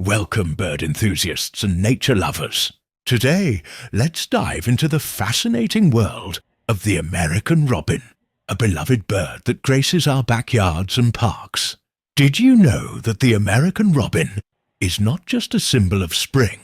Welcome, bird enthusiasts and nature lovers. Today, let's dive into the fascinating world of the American robin, a beloved bird that graces our backyards and parks. Did you know that the American robin is not just a symbol of spring,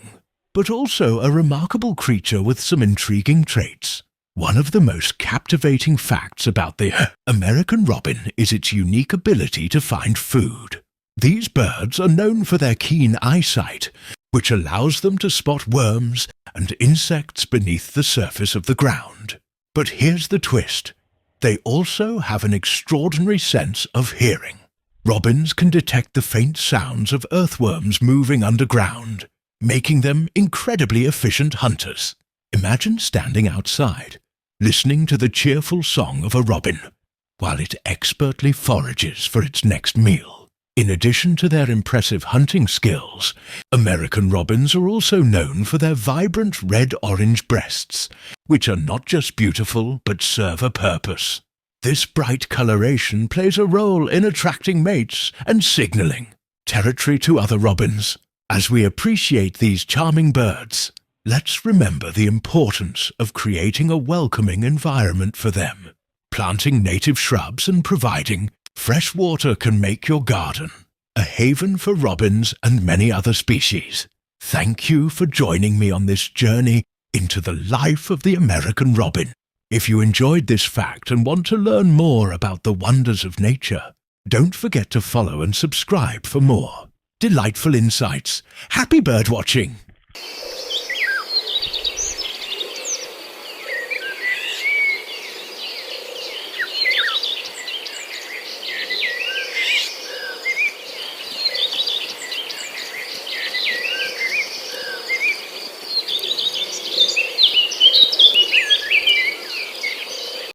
but also a remarkable creature with some intriguing traits? One of the most captivating facts about the American robin is its unique ability to find food. These birds are known for their keen eyesight, which allows them to spot worms and insects beneath the surface of the ground. But here's the twist. They also have an extraordinary sense of hearing. Robins can detect the faint sounds of earthworms moving underground, making them incredibly efficient hunters. Imagine standing outside, listening to the cheerful song of a robin, while it expertly forages for its next meal. In addition to their impressive hunting skills, American robins are also known for their vibrant red-orange breasts, which are not just beautiful but serve a purpose. This bright coloration plays a role in attracting mates and signaling territory to other robins. As we appreciate these charming birds, let's remember the importance of creating a welcoming environment for them. Planting native shrubs and providing fresh water can make your garden a haven for robins and many other species. Thank you for joining me on this journey into the life of the American robin. If you enjoyed this fact and want to learn more about the wonders of nature, don't forget to follow and subscribe for more delightful insights. Happy bird watching!